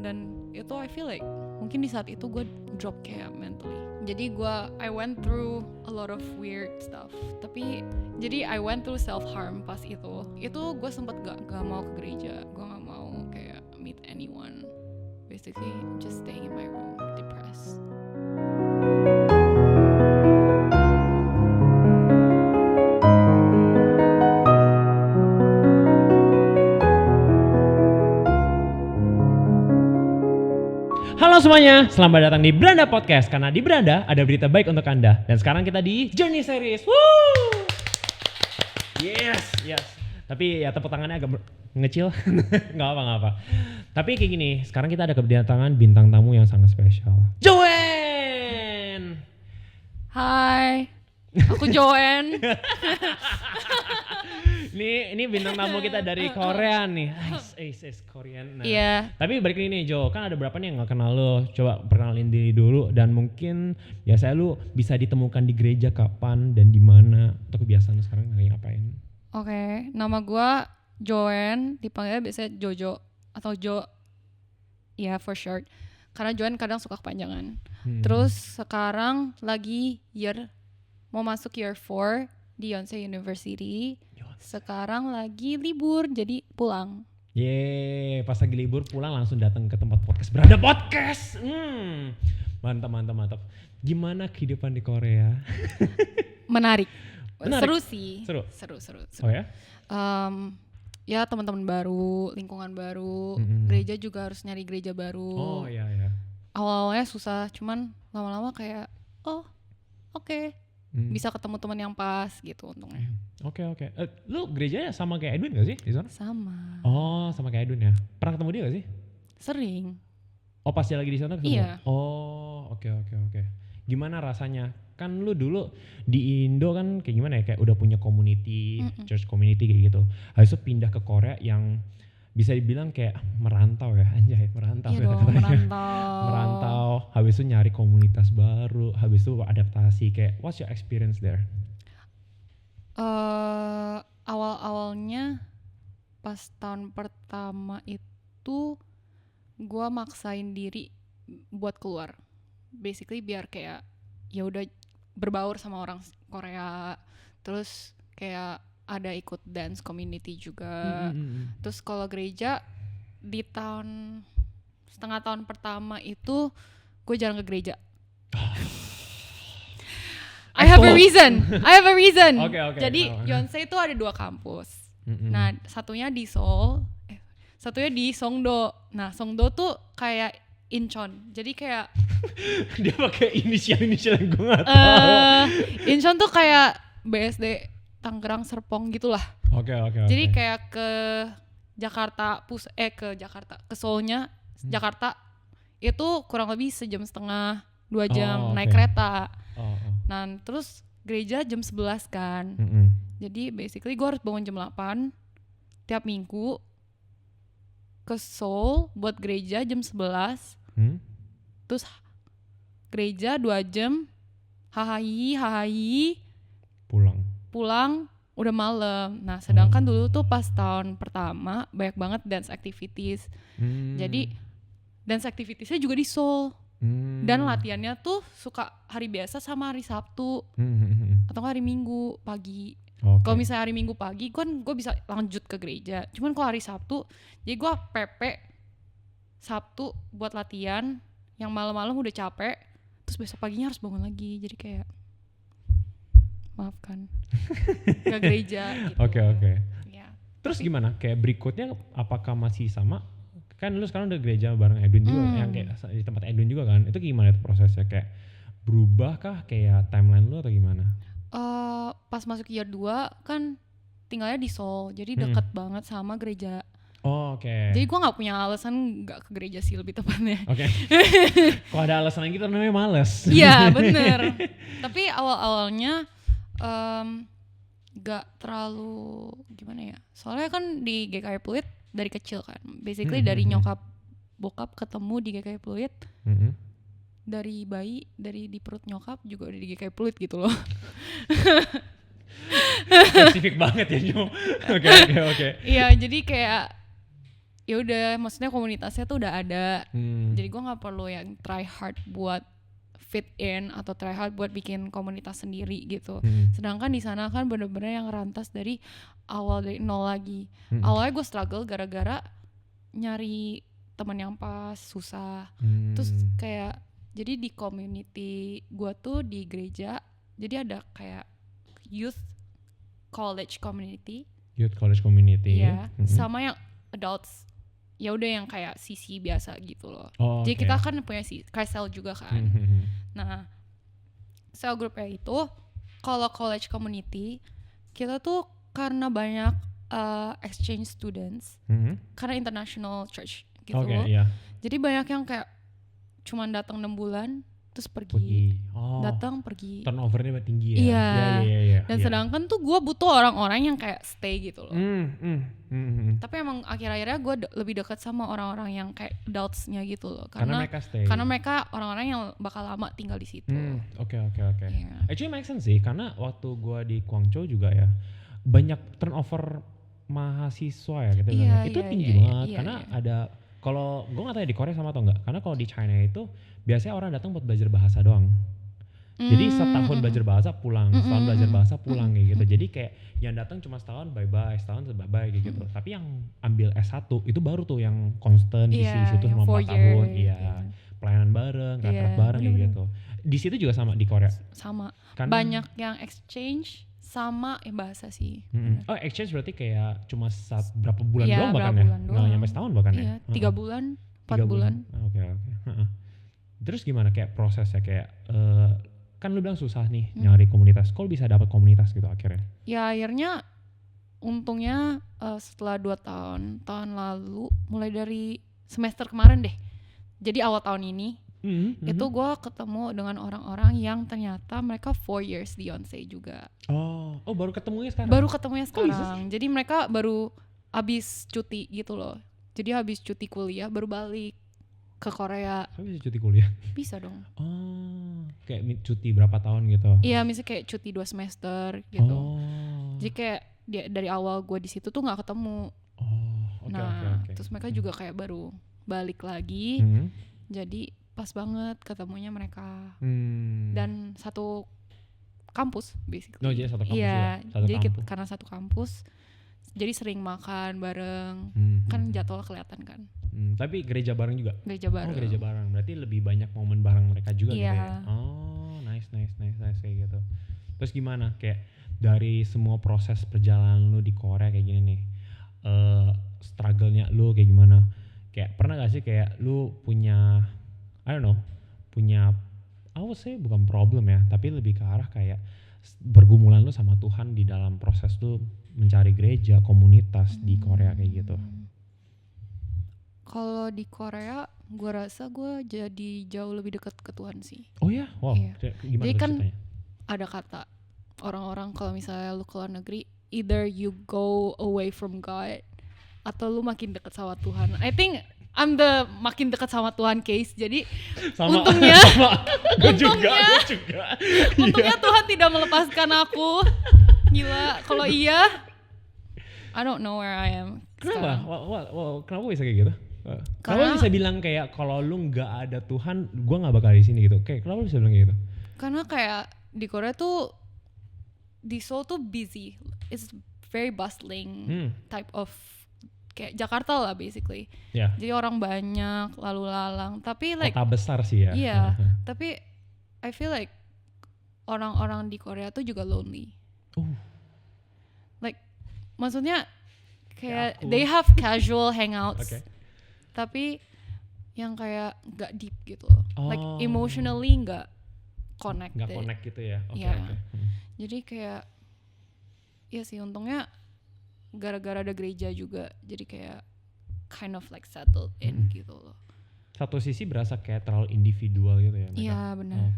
Dan itu I feel like mungkin di saat itu gue drop kayak mentally. Jadi I went through a lot of weird stuff. Tapi jadi I went through self harm pas itu. Itu gue sempet gak mau ke gereja. Gue gak mau kayak meet anyone. Basically just staying in my room, depressed. Halo semuanya, selamat datang di Beranda Podcast. Karena di Beranda ada berita baik untuk Anda. Dan sekarang kita di Journey Series. Woo! Yes. Tapi ya tepuk tangannya agak ngecil. Gak apa. Tapi kayak gini, sekarang kita ada kedatangan bintang tamu yang sangat spesial. Joanne! Hai, aku Joanne. Ini bintang tamu kita dari Korea nih. Ace Korean. Nah. Iya. Tapi balik ini Jo, kan ada berapa nih yang gak kenal lo. Coba perkenalin diri dulu dan mungkin biasanya lu bisa ditemukan di gereja kapan dan di mana atau kebiasaan lu sekarang lagi ngapain? Oke, nama gue Joanne, dipanggilnya biasanya Jojo atau Jo. Ya, for short. Karena Joanne kadang suka kepanjangan. Terus sekarang lagi mau masuk year 4 di Yonsei University. Sekarang lagi libur, jadi pulang. Pas lagi libur pulang langsung datang ke tempat podcast Beranda Podcast. Mantap. Gimana kehidupan di Korea? Menarik. Seru Menarik. sih. Seru. Oh ya? Ya teman-teman baru, lingkungan baru, gereja juga harus nyari gereja baru. Oh iya. Awal-awalnya susah, cuman lama-lama kayak oke. Bisa ketemu teman yang pas gitu untungnya. Oke. Lu gerejanya sama kayak Edwin gak sih di sana? Sama. Oh, sama kayak Edwin ya. Pernah ketemu dia gak sih? Sering. Oh, pas dia lagi di sana ketemu? Iya. Oh, oke. Gimana rasanya? Kan lu dulu di Indo kan kayak gimana ya? Kayak udah punya community, church community kayak gitu. Habis itu pindah ke Korea yang bisa dibilang kayak merantau ya, anjay, merantau. Iya dong, merantau. Habis itu nyari komunitas baru, habis itu adaptasi kayak what's your experience there? Awal-awalnya pas tahun pertama itu gue maksain diri buat keluar. Basically biar kayak ya udah berbaur sama orang Korea. Terus kayak ada ikut dance community juga. Terus kalau gereja di setengah tahun pertama itu gue jarang ke gereja. I have a reason. Okay, Jadi Yonsei itu ada 2 kampus. Nah, satunya di Seoul, satunya di Songdo. Nah, Songdo tuh kayak Incheon. Jadi kayak dia pakai inisial yang gue nggak tahu. Incheon tuh kayak BSD Tangerang Serpong gitulah. Oke. Jadi kayak ke Jakarta ke Seoulnya Jakarta itu kurang lebih 1,5 jam, 2 jam naik kereta. Nah terus gereja jam 11 kan. Jadi basically gue harus bangun jam 8 tiap minggu ke Seoul buat gereja jam 11. Terus gereja 2 jam hahahi pulang udah malam. Nah sedangkan dulu tuh pas tahun pertama banyak banget dance activities. Jadi dance activitiesnya juga di Seoul. Dan latihannya tuh suka hari biasa sama hari Sabtu atau hari Minggu pagi. Kalau misalnya hari Minggu pagi gue bisa lanjut ke gereja. Cuman kalau hari Sabtu jadi gue PP Sabtu buat latihan, yang malam-malam udah capek, terus besok paginya harus bangun lagi. Jadi kayak maafkan ke gereja gitu. Oke. Ya. Terus gimana? Kayak berikutnya apakah masih sama? Kan lu sekarang udah gereja bareng Edwin juga, yang kayak di tempat Edwin juga kan? Itu gimana tuh prosesnya? Kayak berubah kah kayak timeline lu atau gimana? Pas masuk year 2 kan tinggalnya di Seoul, jadi deket banget sama gereja. Oh, oke. Jadi gue gak punya alasan gak ke gereja sih lebih tepatnya. Oke. Kalau ada alasan lagi tuh namanya males. Iya bener. Tapi awal-awalnya gak terlalu gimana ya. Soalnya kan di GKI Pluit dari kecil kan. Basically dari nyokap bokap ketemu di GKI Pluit. Dari bayi, dari di perut nyokap juga udah di GKI Pluit gitu loh. Spesifik banget ya Jo. Oke. Iya jadi kayak ya udah, maksudnya komunitasnya tuh udah ada. Jadi gue nggak perlu yang try hard buat fit in atau try hard buat bikin komunitas sendiri gitu. Sedangkan di sana kan bener-bener yang rantas dari awal, dari nol lagi. Awalnya gue struggle gara-gara nyari teman yang pas, susah. Terus kayak jadi di community gue tuh di gereja, jadi ada kayak youth college community. Youth college community. Iya, sama yang adults. Ya udah yang kayak CC biasa gitu loh. Jadi kita kan punya kayak cell juga kan. Nah, cell groupnya itu kalau college community kita tuh karena banyak exchange students, karena international church gitu loh. Jadi banyak yang kayak cuman datang 6 bulan terus pergi. Datang pergi. Turnovernya tinggi ya. Iya. Dan sedangkan tuh gue butuh orang-orang yang kayak stay gitu loh. Tapi emang akhir-akhirnya gue lebih dekat sama orang-orang yang kayak adults-nya gitu loh. Karena mereka stay. Karena mereka orang-orang yang bakal lama tinggal di situ. Oke. Actually make sense sih, karena waktu gue di Guangzhou juga ya banyak turnover mahasiswa ya gitu. Itu tinggi banget karena ada. Kalau gue gak tahu ya di Korea sama atau enggak, karena kalau di China itu biasanya orang datang buat belajar bahasa doang. Jadi setahun belajar bahasa pulang, setahun belajar bahasa pulang kayak gitu. Jadi kayak yang datang cuma setahun bye-bye, setahun bye-bye kayak gitu. Tapi yang ambil S1 itu baru tuh yang constant di situ selama 4 tahun. Pelayanan bareng, retret bareng kayak gitu. Di situ juga sama di Korea? Sama, banyak yang exchange sama bahasa sih. Oh exchange berarti kayak cuma berapa bulan doang bahkan ya? Nggak nyampe setahun bahkan ya? 3 bulan, 4 bulan. Oke. Terus gimana kayak prosesnya kayak kan lu bilang susah nih nyari komunitas, kok bisa dapat komunitas gitu akhirnya? Ya akhirnya untungnya setelah 2 tahun lalu, mulai dari semester kemarin deh, jadi awal tahun ini itu gue ketemu dengan orang-orang yang ternyata mereka 4 years di Yonsei juga. Oh baru ketemunya sekarang? Baru ketemunya sekarang. Jadi mereka baru habis cuti gitu loh. Jadi habis cuti kuliah baru balik ke Korea. Kok bisa cuti kuliah? Bisa dong. Kayak cuti berapa tahun gitu? Iya, misalnya kayak cuti 2 semester gitu. Jadi kayak dari awal gue di situ tuh nggak ketemu. Okay. Terus mereka juga kayak baru balik lagi. Jadi pas banget ketemunya mereka. Dan satu kampus basically. Jadi satu kampus ya. Jadi karena satu kampus, jadi sering makan bareng. Kan jadwal kelihatan kan. Tapi gereja bareng juga? Gereja bareng. Gereja bareng. Berarti lebih banyak momen bareng mereka juga gitu ya? Nice kayak gitu. Terus gimana kayak dari semua proses perjalanan lu di Korea kayak gini nih, struggle-nya lu kayak gimana? Kayak pernah gak sih kayak lu punya punya I would say bukan problem ya, tapi lebih ke arah kayak pergumulan lu sama Tuhan di dalam proses lu mencari gereja, komunitas di Korea kayak gitu? Kalau di Korea, gue rasa gue jadi jauh lebih dekat ke Tuhan sih. Oh ya? Wow. Iya. Gimana jadi kan ceritanya? Ada kata orang-orang kalau misalnya lu keluar negeri, either you go away from God atau lu makin dekat sama Tuhan. I think I'm the makin dekat sama Tuhan case. Jadi untungnya untungnya Tuhan tidak melepaskan aku. Gila, kalau iya I don't know where I am. Kenapa? Kenapa bisa kayak gitu? Kenapa bisa bilang kayak kalau lu nggak ada Tuhan, gue nggak bakal di sini gitu? Kayak kenapa lu bisa bilang kayak gitu? Karena kayak di Korea tuh di Seoul tuh busy, it's very bustling type of kayak Jakarta lah basically. Jadi orang banyak lalu lalang, tapi like kota besar sih ya. Iya, tapi I feel like orang-orang di Korea tuh juga lonely. Like maksudnya kayak they have casual hangouts, tapi yang kayak nggak deep gitu, like emotionally nggak connected. Nggak connect gitu ya. Jadi kayak ya sih untungnya gara-gara ada gereja juga, jadi kayak kind of like settled in gitu loh. Satu sisi berasa kayak terlalu individual gitu ya? Iya benar.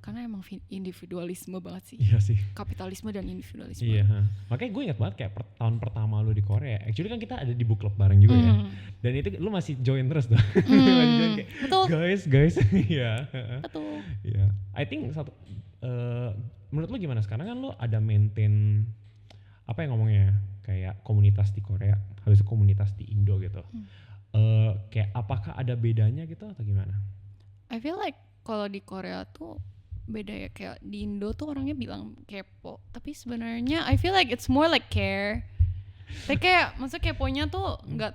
Karena emang individualisme banget sih. Iya sih. Kapitalisme dan individualisme. Iya. Makanya gue ingat banget kayak tahun pertama lu di Korea. Actually kan kita ada di book club bareng juga ya. Dan itu lu masih join terus tuh. Kayak, betul. Guys. Iya. Betul. Iya. I think menurut lu gimana sekarang kan lu ada maintain apa yang ngomongnya kayak komunitas di Korea habis itu komunitas di Indo gitu. Kayak apakah ada bedanya gitu atau gimana? I feel like kalau di Korea tuh beda ya, kayak di Indo tuh orangnya bilang kepo, tapi sebenarnya I feel like it's more like care. Tapi kayak maksudnya keponya tuh nggak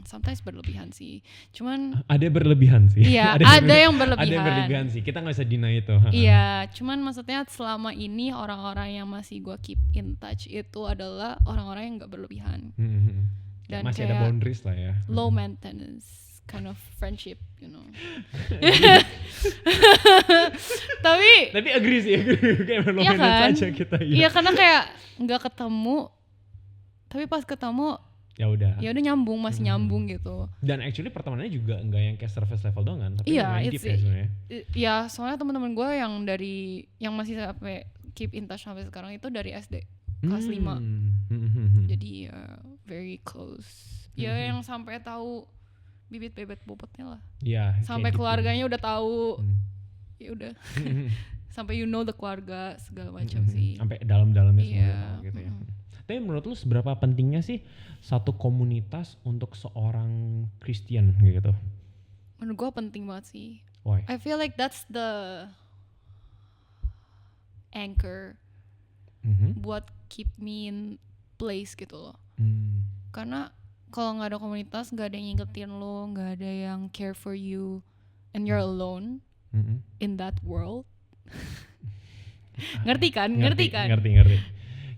sometimes berlebihan sih. Cuman ada berlebihan sih. Iya, ada yang Ada berlebihan. berlebihan sih. Kita nggak bisa deny itu. Iya, cuman maksudnya selama ini orang-orang yang masih gue keep in touch itu adalah orang-orang yang nggak berlebihan. Dan masih kayak ada boundaries lah ya. low maintenance kind of friendship, you know. Tapi agree sih, kayak low iya maintenance kan? aja kita. Iya, karena kayak nggak ketemu, tapi pas ketemu ya udah nyambung, masih nyambung gitu. Dan actually pertemanannya juga nggak yang kayak surface level doang kan, tapi Iya, deep ya sebenarnya. Iya, soalnya teman-teman gue yang masih sampai keep in touch sampai sekarang itu dari SD kelas 5. Jadi very close. Ya yang sampai tahu bibit-bibit bobotnya lah. Iya. Sampai keluarganya udah tahu. Hmm. Ya udah. Sampai you know the keluarga segala macam sih. Sampai dalam-dalamnya Iya. semua gitu ya. Tapi menurut lu seberapa pentingnya sih satu komunitas untuk seorang Christian gitu? Menurut gue penting banget sih. Why? I feel like that's the anchor buat keep me in place gitu loh. Karena kalau nggak ada komunitas, nggak ada yang ngingetin lo, nggak ada yang care for you, and you're alone in that world. Ngerti kan? Ngerti.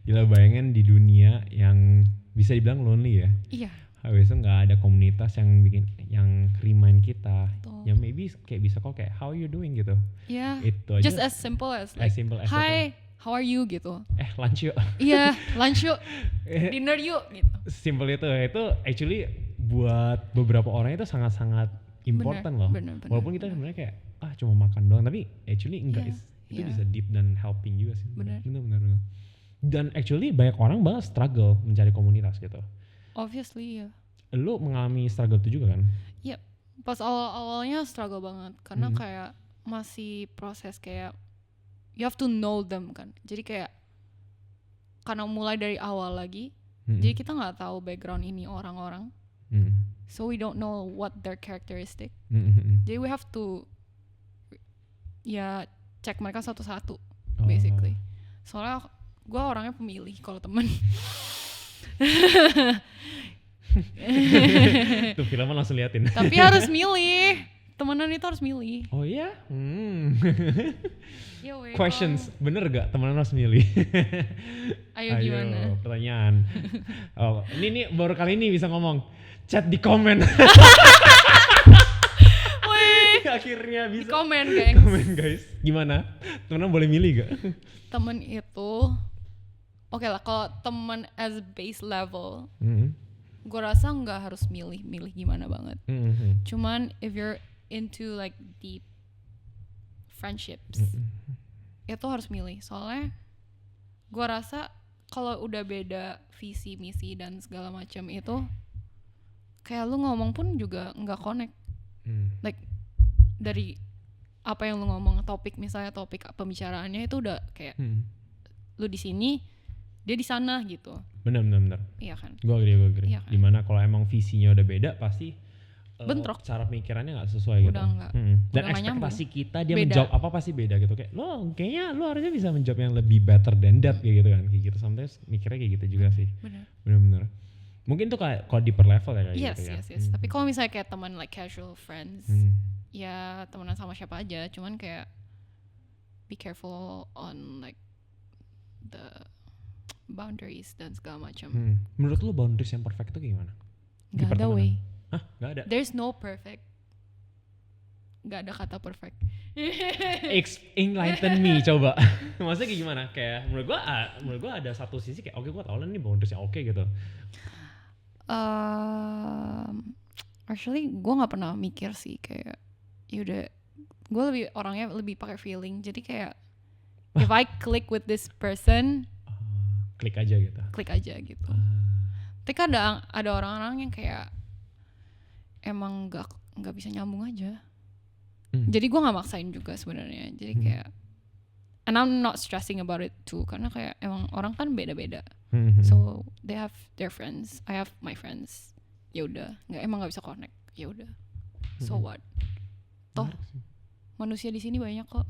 Gila, bayangin di dunia yang bisa dibilang lonely ya. Iya. Habis itu nggak ada komunitas yang remind kita. Betul. Ya maybe kayak bisa kok kayak how you doing gitu. Iya. Itu aja. Just as simple as like, hi, how are you gitu. Lunch yuk. Iya, lunch yuk, dinner yuk gitu. Simple itu actually buat beberapa orang itu sangat-sangat important loh. Bener. Walaupun kita sebenarnya kayak cuma makan doang, tapi actually enggak, itu bisa deep dan helping juga sih. Bener. Dan actually banyak orang banget struggle mencari komunitas gitu. Obviously ya. Lu mengalami struggle itu juga kan? Iya, pas awal-awalnya struggle banget karena kayak masih proses kayak you have to know them kan. Jadi kayak karena mulai dari awal lagi, jadi kita nggak tahu background ini orang-orang. So we don't know what their characteristic. Jadi we have to cek mereka satu-satu basically. Soalnya gue orangnya pemilih kalau temen. Tuh filmnya langsung liatin. Tapi harus milih. Temenan itu harus milih. Oh iya? Yo, Questions, bener gak temenan harus milih? Ayo gimana? Pertanyaan. Ini baru kali ini bisa ngomong. Chat di komen. Akhirnya bisa. Di komen gengs. Komen guys. Gimana? Temenan boleh milih gak? Temen itu oke lah, kalau temen as base level, gue rasa nggak harus milih gimana banget. Cuman if you're into like deep friendships, itu harus milih. Soalnya gue rasa kalau udah beda visi misi dan segala macam itu, kayak lu ngomong pun juga nggak connect. Like dari apa yang lu ngomong, topik pembicaraannya itu udah kayak lu di sini, dia di sana gitu. Benar. Iya kan? Gue agree. Iya kan? Dimana kalau emang visinya udah beda pasti bentrok. Cara pemikirannya nggak sesuai gitu. Udah enggak. Dan udah ekspektasi kita dia beda. menjawab apa pasti beda gitu. Kayak kayaknya lo harusnya bisa menjawab yang lebih better than that kayak gitu kan. Kayak gitu. Sometimes mikirnya kayak gitu juga sih. Benar. Mungkin tuh kalau deeper level ya kayak gitu ya. Yes. Tapi kalau misalnya kayak teman like casual friends, ya temenan sama siapa aja. Cuman kayak be careful on like the boundaries dan segala macam. Menurut lo boundaries yang perfect itu gimana? Gak ada way. Hah? Gak ada? There's no perfect. Gak ada kata perfect. Enlighten me coba. Maksudnya kayak gimana? Kayak menurut gua ada satu sisi kayak oke, gua tau lah nih boundaries yang oke gitu. Actually gue nggak pernah mikir sih, kayak yaudah gue orangnya lebih pakai feeling. Jadi kayak if I click with this person, klik aja gitu. Tapi kan ada orang-orang yang kayak emang nggak bisa nyambung aja. Jadi gue nggak maksain juga sebenarnya. Jadi kayak And I'm not stressing about it too, karena kayak emang orang kan beda-beda. So they have their friends, I have my friends. Ya udah, emang nggak bisa connect. Ya udah. So what? Toh manusia di sini banyak kok.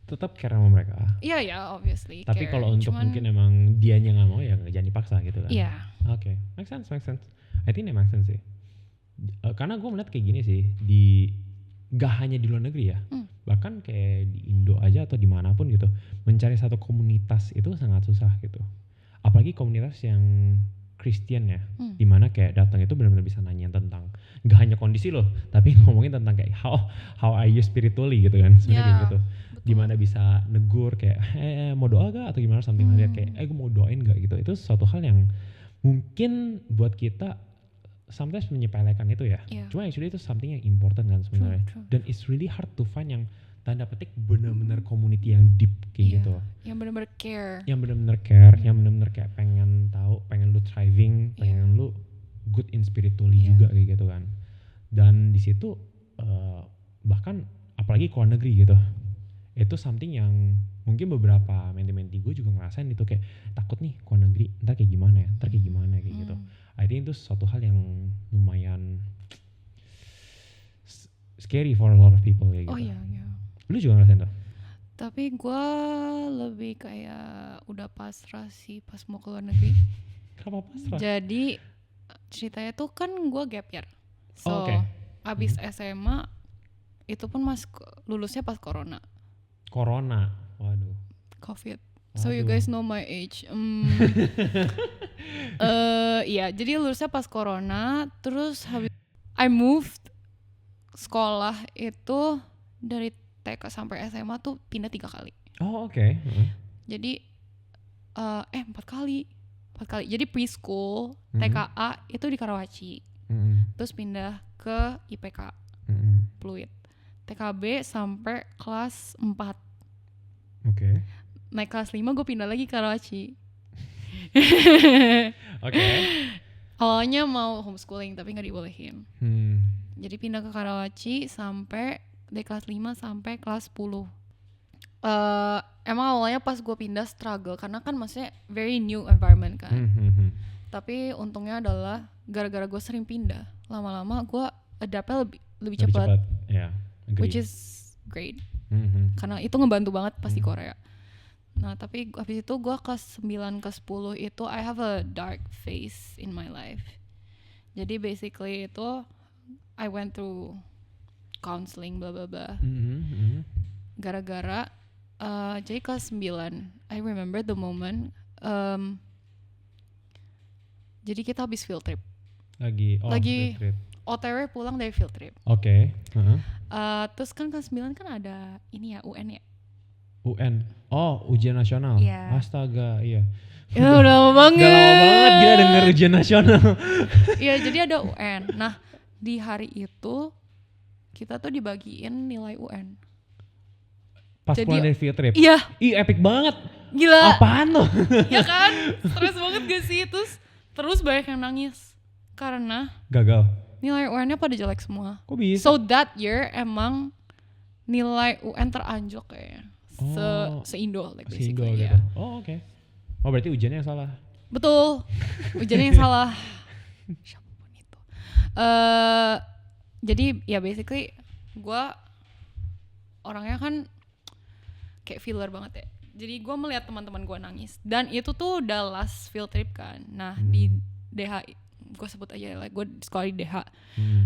Tetap care sama mereka. Iya, obviously. Tapi kalau untuk mungkin emang dianya nggak mau ya jangan dipaksa gitu kan. Iya. Oke, make sense. I think that make sense sih. Karena gue melihat kayak gini sih, gak hanya di luar negeri ya, bahkan kayak di Indo aja atau dimanapun gitu, mencari satu komunitas itu sangat susah gitu. Apalagi komunitas yang Christian ya, dimana kayak datang itu benar-benar bisa nanya tentang gak hanya kondisi loh, tapi ngomongin tentang kayak how are you spiritually gitu kan, sebenarnya kayak gitu. Betul. Dimana bisa negur kayak mau doa gak atau gimana something like that, kayak gue mau doain gak gitu. Itu suatu hal yang mungkin buat kita sometimes menyepelekan itu ya. Cuma actually itu something yang important kan sebenarnya. Dan it's really hard to find yang tanda petik benar-benar community yang deep kayak gitu. Yang benar-benar care. Yang benar-benar kayak pengen tahu, pengen lu thriving, pengen lu good in spiritually juga kayak gitu kan. Dan di situ bahkan apalagi ke luar negeri gitu. Itu something yang mungkin beberapa menti-menti gue juga ngerasain itu kayak takut nih ke luar negeri, ntar kayak gimana kayak gitu. I think itu suatu hal yang lumayan scary for a lot of people kayak gitu. Oh iya. Lu juga ngerasain tuh? Tapi gue lebih kayak udah pasrah sih pas mau ke luar negeri. Kenapa pasrah? Jadi ceritanya tuh kan gue gap year. So abis SMA itu pun lulusnya pas corona. Waduh. COVID. So you guys know my age. Iya, jadi lulusnya pas corona. Terus I moved sekolah itu dari TK sampai SMA tuh pindah 3 kali. Oh oke. Jadi 4 kali. Jadi preschool, TKA itu di Karawaci. Terus pindah ke IPK Pluit. TKB sampai kelas 4. Oke. Naik kelas 5 gue pindah lagi ke Karawaci. Oke. Awalnya mau homeschooling tapi gak dibolehin. Jadi pindah ke Karawaci sampai dari kelas 5 sampai kelas 10. Emang awalnya pas gue pindah struggle karena kan maksudnya very new environment kan. Tapi untungnya adalah gara-gara gue sering pindah, lama-lama gue adaptnya lebih cepat. Yeah, which is great. Karena itu ngebantu banget pas di Korea. Nah tapi habis itu gue kelas 9 ke 10 itu I have a dark phase in my life. Jadi basically itu I went through counseling bla bla bla. Gara-gara jadi kelas 9 I remember the moment jadi kita habis field trip. Lagi field trip. OTW pulang dari field trip. Oke. Terus kan kelas 9 kan ada ini ya UN ya. UN. Oh, ujian nasional. Yeah. Astaga, iya. Ya udah lama banget. Gila denger ujian nasional. Iya, jadi ada UN. Nah, di hari itu kita tuh dibagiin nilai UN. Pas pulang dari field trip? Iya. Ih, epic banget. Gila. Apaan lo? Iya kan? Stres banget gak sih? Terus banyak yang nangis. Karena gagal. Nilai UN-nya pada jelek semua. Kok bisa? So that year emang nilai UN teranjlok kayaknya. Se-Indo like Se-Indo basically gitu. Oh oke. Oh berarti ujiannya yang salah. Betul. Ujiannya yang salah. Siapapun itu. Jadi ya basically gue orangnya kan kayak feeler banget ya. Jadi gue melihat teman-teman gue nangis. Dan itu tuh udah last field trip kan. Nah di DH, gue sebut aja lah, gue sekolah di DH.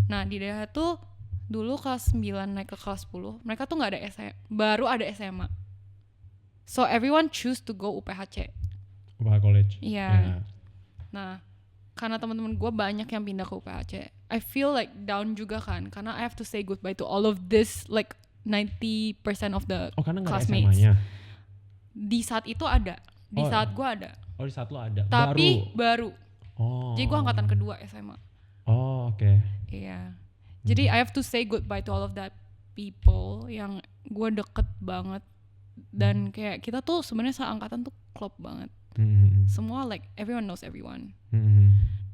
Nah di DH tuh dulu kelas 9 naik ke kelas 10, mereka tuh gak ada SMA, baru ada SMA. So everyone choose to go UPHC. UPH College. Iya. Yeah. Nah karena teman-teman gue banyak yang pindah ke UPHC, I feel like down juga kan, karena I have to say goodbye to all of this like 90% of the classmates. SMA-nya. Di saat itu ada, di saat gue ada. Oh di saat lo ada. Tapi baru. Oh. Jadi gue angkatan kedua SMA. Oh oke. Iya. Jadi I have to say goodbye to all of that people yang gue deket banget. Dan kayak kita tuh sebenarnya seangkatan tuh klop banget. Semua like everyone knows everyone.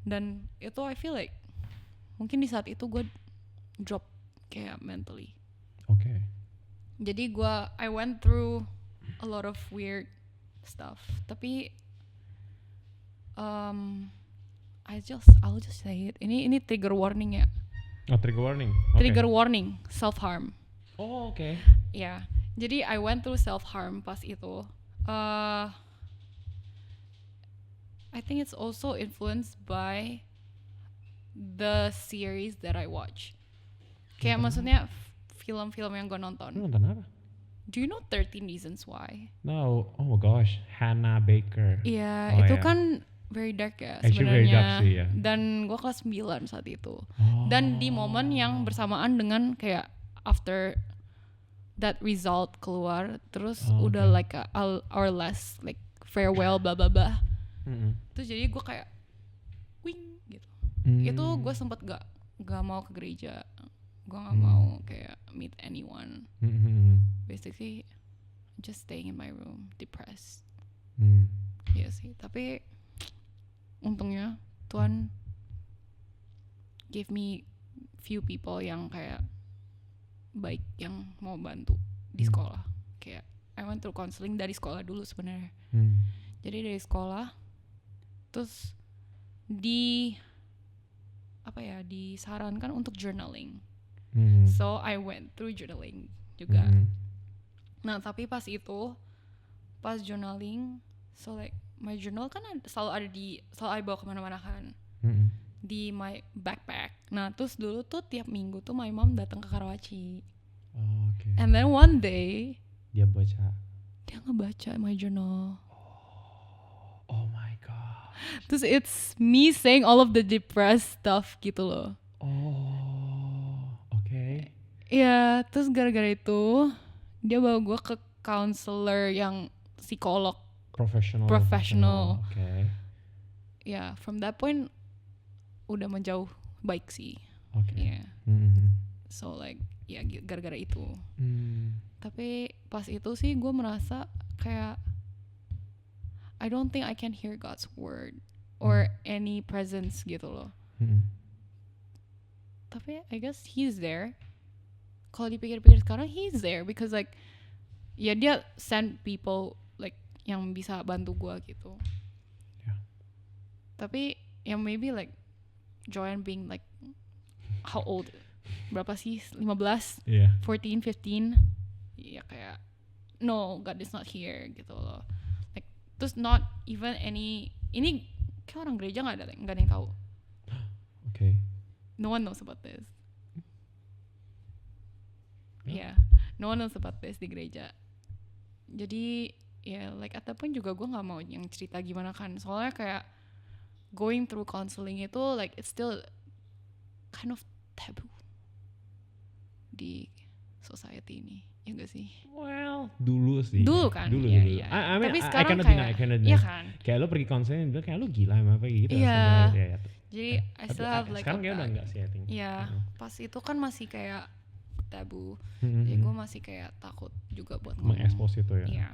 Dan itu I feel like mungkin di saat itu gue drop kayak mentally. Oke. Jadi I went through a lot of weird stuff. Tapi I'll just say it. Ini trigger warning ya. Oh, trigger warning. Okay. Trigger warning, self harm. Oh, oke. Okay. Ya. Jadi I went through self harm pas itu. I think it's also influenced by the series that I watch. Kayak maksudnya film-film yang gue nonton. Nonton apa? Do you know 13 Reasons Why? No, oh my gosh, Hannah Baker. Iya, itu kan very dark ya Actually sebenarnya. very dark sih, ya. Dan gue kelas 9 saat itu. Oh. Dan di momen yang bersamaan dengan kayak after that result keluar, terus udah like our last like farewell blah blah blah. Terus jadi gue kayak wing gitu. Itu gue sempet gak mau ke gereja, gue gak mau kayak meet anyone. Basically just staying in my room, depressed. Iya sih, tapi untungnya Tuhan give me few people yang kayak baik yang mau bantu di sekolah. Kayak I went through counseling dari sekolah dulu sebenarnya. Jadi dari sekolah terus disarankan untuk journaling. So I went through journaling juga. Nah, tapi pas journaling, so like my journal kan selalu I bawa kemana-mana kan. Di my backpack. Nah, terus dulu tuh tiap minggu tuh my mom datang ke Karawaci. Oh, okay. And then one day dia ngebaca my journal. Oh my god. Terus it's me saying all of the depressed stuff gitu loh. Oh, oke. Okay. Iya, terus gara-gara itu dia bawa gue ke counselor yang psikolog professional. Oke. Okay. Ya, from that point udah menjauh baik sih. Oke. Okay. Yeah. So like ya gara-gara itu. Tapi pas itu sih gue merasa kayak I don't think I can hear God's word or any presence gitu loh. Tapi I guess he's there. Kalau dipikir-pikir sekarang he's there because like ya dia send people like yang bisa bantu gue gitu. Yeah. Tapi ya maybe like Joanne being like how old? Berapa sih? 15? Yeah. 14, 15? Ya kayak no, God is not here gitu loh. Like terus not even any ini kayak orang gereja nggak ada yang tahu. Okay. No one knows about this. Yeah, no one knows about this di gereja. Jadi ya like at that point juga gue nggak mau yang cerita gimana kan. Soalnya kayak going through counseling itu like it's still kind of taboo di society ini, ya gak sih? Well, dulu sih. Dulu kan? Dulu. Iya. I mean, tapi sekarang I cannot deny. Iya kan? Kayak lo pergi konseling, bilang kayak lo gila emang apa gitu. Iya. Ya. Jadi I still have like sekarang kayak udah enggak sih I think. Iya, pas itu kan masih kayak tabu. Jadi gue masih kayak takut juga buat mengekspos itu ya. Iya.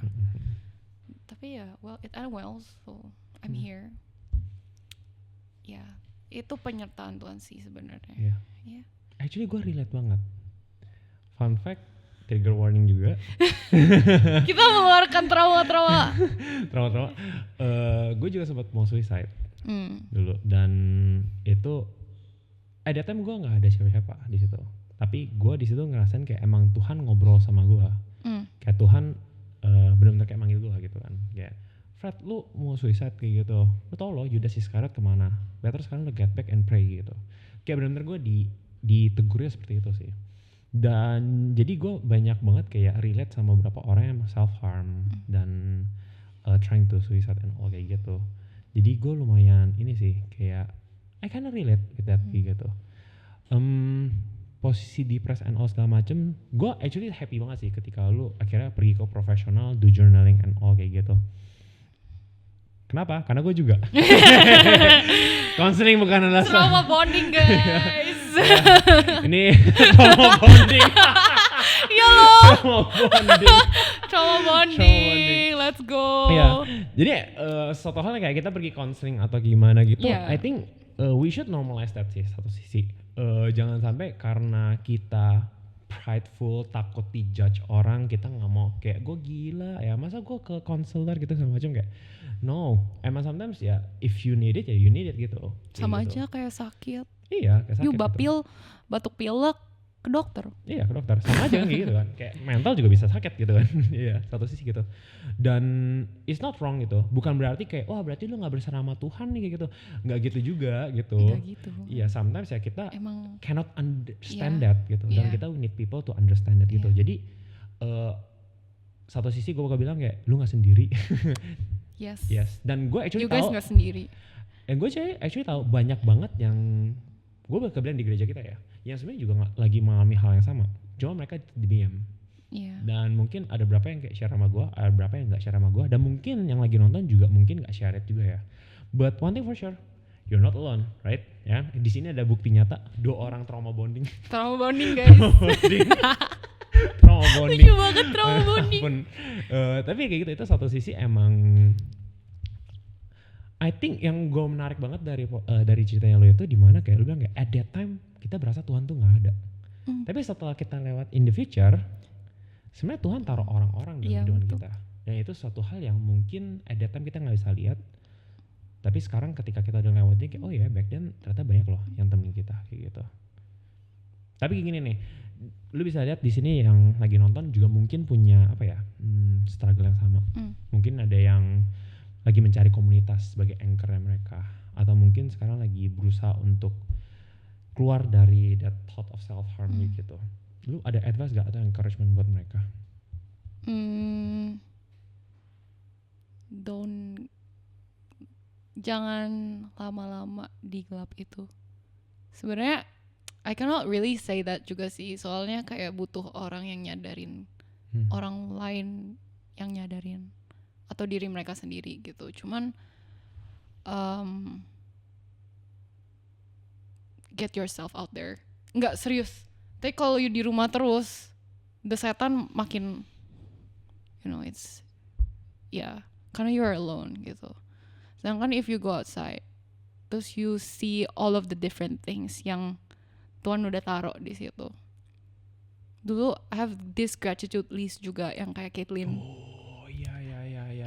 Tapi ya, well it ended well, so I'm here. Ya, itu penyertaan Tuhan sih sebenarnya. Iya. Yeah. Actually gue relate banget. Fun fact, trigger warning juga. Kita mengeluarkan trauma-trauma. Gue juga sempat mau suicide dulu, dan itu at that time gue nggak ada siapa-siapa di situ. Tapi gue di situ ngerasain kayak emang Tuhan ngobrol sama gue. Kayak Tuhan benar-benar kayak manggil gue gitu kan. Kayak Fred, lu mau suicide kayak gitu. Lu tau lo Judas Iscariot kemana? Better sekarang lu get back and pray gitu. Kayak benar-benar gue ditegurnya seperti itu sih. Dan jadi gue banyak banget kayak relate sama beberapa orang yang self harm dan trying to suicide and all kayak gitu. Jadi gue lumayan ini sih kayak I kinda relate with that gitu. Posisi depressed and all segala macem, gue actually happy banget sih ketika lu akhirnya pergi ke profesional, do journaling and all kayak gitu. Kenapa? Karena gue juga. Counseling bukan alasan. Trauma bonding guys. Ini trauma bonding. Iya loh. Trauma bonding. Let's go. Iya. Jadi suatu hal kayak kita pergi counseling atau gimana gitu, I think we should normalize that sih satu sisi. Jangan sampai karena kita prideful, takut dijudge orang, kita nggak mau kayak gue gila ya, masa gue ke konselor gitu sama macam kayak no, emang sometimes ya if you need it ya you need it gitu. Sama gitu. aja kayak sakit. Iya, kayak sakit. You gitu. batuk pilek ke dokter. Iya, ke dokter. Sama aja kan gitu kan. Kayak mental juga bisa sakit gitu kan. Iya, satu sisi gitu. Dan it's not wrong gitu. Bukan berarti kayak wah berarti lu enggak bersama Tuhan nih kayak gitu. Enggak gitu juga gitu. Enggak gitu. Iya, sometimes ya kita emang cannot understand that gitu. Dan kita need people to understand that gitu. Jadi satu sisi gue bakal bilang kayak lu enggak sendiri. Yes. Dan gue actually tahu. You guys enggak sendiri. Dan gue actually tahu banyak banget yang gue bakal bilang di gereja kita ya, yang sebenarnya juga lagi mengalami hal yang sama, cuma mereka diam. Dan mungkin ada beberapa yang kayak share sama gue, ada beberapa yang nggak share sama gue, dan mungkin yang lagi nonton juga mungkin nggak share it juga ya. But one thing for sure, you're not alone, right? Ya, di sini ada bukti nyata, 2 orang trauma bonding. Trauma bonding guys. Trauma bonding. Lucu banget trauma bonding. Tapi kayak gitu, itu satu sisi emang I think yang gue menarik banget dari ceritanya lo itu dimana kayak lo bilang kayak at that time kita berasa Tuhan tuh nggak ada. Tapi setelah kita lewat in the future, sebenarnya Tuhan taruh orang-orang dalam kehidupan kita. Dan itu suatu hal yang mungkin at that time kita nggak bisa lihat. Tapi sekarang ketika kita udah lewatin kayak oh ya back then ternyata banyak loh yang temenin kita kayak gitu. Tapi gini nih, lu bisa lihat di sini yang lagi nonton juga mungkin punya apa ya struggle yang sama. Mungkin ada yang lagi mencari komunitas sebagai anchor mereka, atau mungkin sekarang lagi berusaha untuk keluar dari that thought of self harm gitu. Lu ada advice gak atau encouragement buat mereka? Jangan lama-lama di gelap itu. Sebenarnya I cannot really say that juga sih, soalnya kayak butuh orang yang nyadarin, orang lain yang nyadarin atau diri mereka sendiri gitu. Cuman get yourself out there. Enggak serius. Tapi kalau you di rumah terus, the setan makin it's karena you are alone gitu. Sedangkan if you go outside, terus you see all of the different things yang Tuhan udah taruh di situ. Dulu I have this gratitude list juga yang kayak Caitlyn.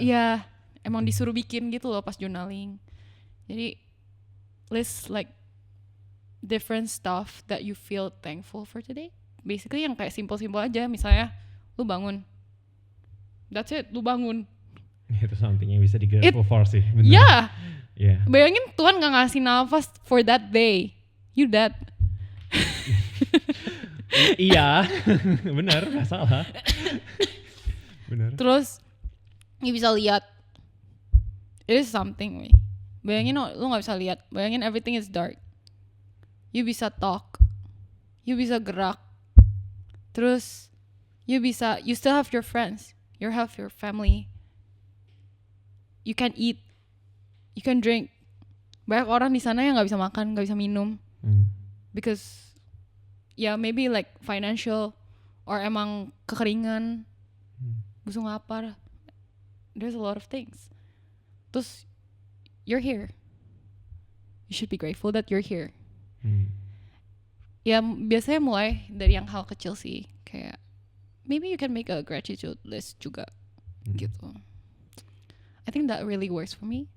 Iya, emang disuruh bikin gitu loh pas journaling. Jadi list like different stuff that you feel thankful for today. Basically yang kayak simple-simple aja, misalnya lu bangun. That's it, lu bangun. Itu something yang bisa di-grateful for sih. Yeah. Bayangin Tuhan gak ngasih nafas for that day. You dead. Iya, benar, gak salah. Benar. Terus you bisa lihat, it is something. Bayangin lu gak bisa lihat, bayangin everything is dark. You bisa talk, you bisa gerak, terus you still have your friends, you have your family, you can eat, you can drink. Banyak orang di sana yang gak bisa makan, gak bisa minum, because maybe like financial or emang kekeringan, busung lapar. There's a lot of things. Terus you're here. You should be grateful that you're here. Ya biasanya mulai dari yang hal kecil sih, kayak maybe you can make a gratitude list juga gitu. I think that really works for me.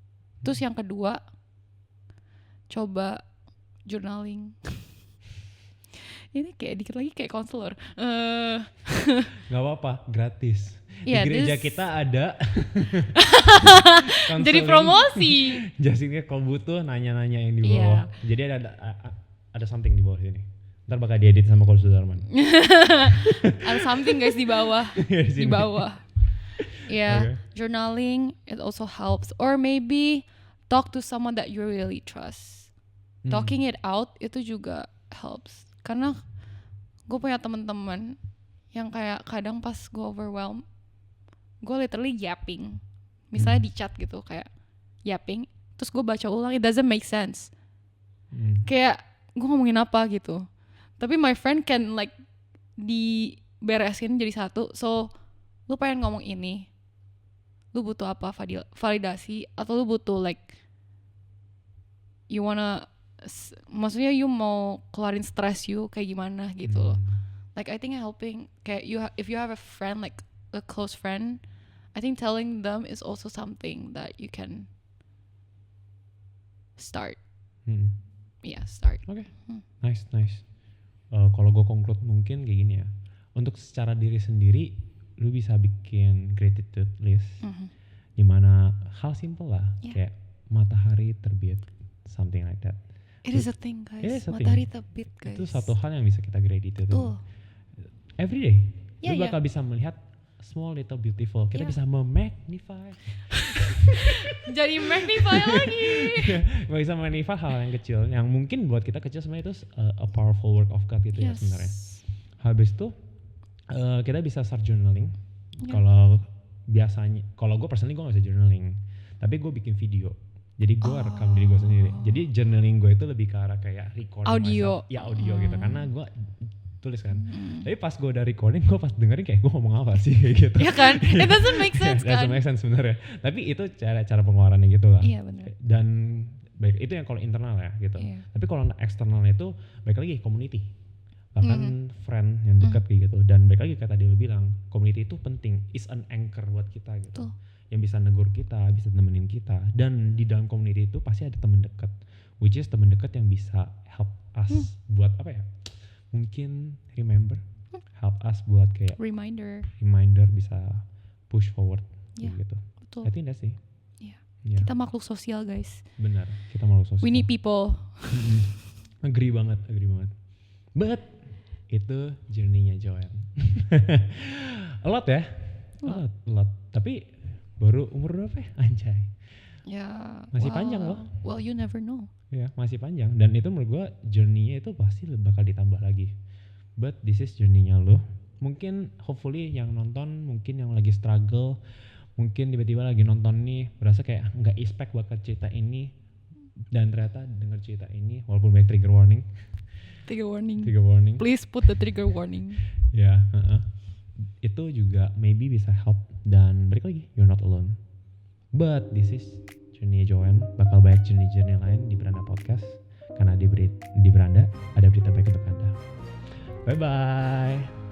Terus yang kedua, coba journaling. Ini kayak dikit lagi kayak konselor. Gak apa-apa, gratis. Di gereja kita ada. Jadi promosi. Jadi kalau butuh nanya-nanya yang di bawah. Jadi ada something di bawah sini. Ntar bakal diedit sama Kol Sudarman. Ada something guys di bawah. Di bawah. Journaling it also helps. Or maybe talk to someone that you really trust. Talking it out itu juga helps. Karena gue punya teman-teman yang kayak kadang pas gue overwhelmed, gue literally yapping. Misalnya di chat gitu kayak yapping, terus gue baca ulang, it doesn't make sense. Kayak gue ngomongin apa gitu. Tapi my friend can like diberesin jadi satu. So lu pengen ngomong ini, lu butuh apa validasi, atau lu butuh like maksudnya you mau keluarin stres you kayak gimana gitu loh. Like I think helping kayak if you have a friend, like a close friend, I think telling them is also something that you can start. Yeah, start. Oke. Nice. Kalau gue conclude mungkin kayak gini ya. Untuk secara diri sendiri, lu bisa bikin gratitude list. Dimana hal simple lah, kayak matahari terbit, something like that. It is a thing, guys. It is a Matahari thing. terbit, guys. Itu satu hal yang bisa kita gratitude. Every day, lu bakal bisa melihat small little beautiful. Kita bisa memagnify. Jadi magnify lagi. Bisa magnify hal yang kecil, yang mungkin buat kita kecil sebenarnya itu a powerful work of God gitu ya sebenarnya. Habis itu kita bisa start journaling. Kalau biasanya, kalau gue personally gue nggak bisa journaling, tapi gue bikin video. Jadi gue rekam diri gue sendiri. Jadi journaling gue itu lebih ke arah kayak recording audio. Ya audio gitu, karena gue tulis kan. Tapi pas gue udah recording, gue pas dengerin kayak gue ngomong apa sih kayak gitu. Iya kan? It doesn't make sense kan? Doesn't make sense sebenarnya. Tapi itu cara pengeluarannya gitu lah. Iya benar. Dan baik itu yang kalau internal ya gitu. Tapi kalau eksternalnya itu baik lagi community. Bahkan friend yang dekat kayak gitu. Dan baik lagi kayak tadi lu bilang, community itu penting, is an anchor buat kita gitu. Yang bisa negur kita, bisa nemenin kita. Dan di dalam community itu pasti ada teman dekat, which is teman dekat yang bisa help us buat apa ya? Mungkin help us buat kayak reminder bisa push forward gitu. Betul. I think that's it. Yeah. Kita makhluk sosial, guys. Benar, kita makhluk sosial. We need people. Agree banget. But itu journey-nya Joanne. A lot ya? A lot. Tapi baru umur berapa ya? Anjay. Ya. Masih panjang loh. Well, you never know. Ya, masih panjang. Dan itu menurut gue journey-nya itu pasti bakal ditambah lagi. But this is journey-nya lo. Mungkin hopefully yang nonton, mungkin yang lagi struggle, mungkin tiba-tiba lagi nonton nih berasa kayak nggak expect bakal cerita ini, dan ternyata denger cerita ini walaupun banyak trigger warning. Trigger warning. Please put the trigger warning. Ya, itu juga maybe bisa help. Dan balik lagi, you're not alone. But this is journey Joanne. Bakal banyak journey lain di Beranda Podcast. Karena di Beranda ada berita baik untuk Anda. Bye-bye.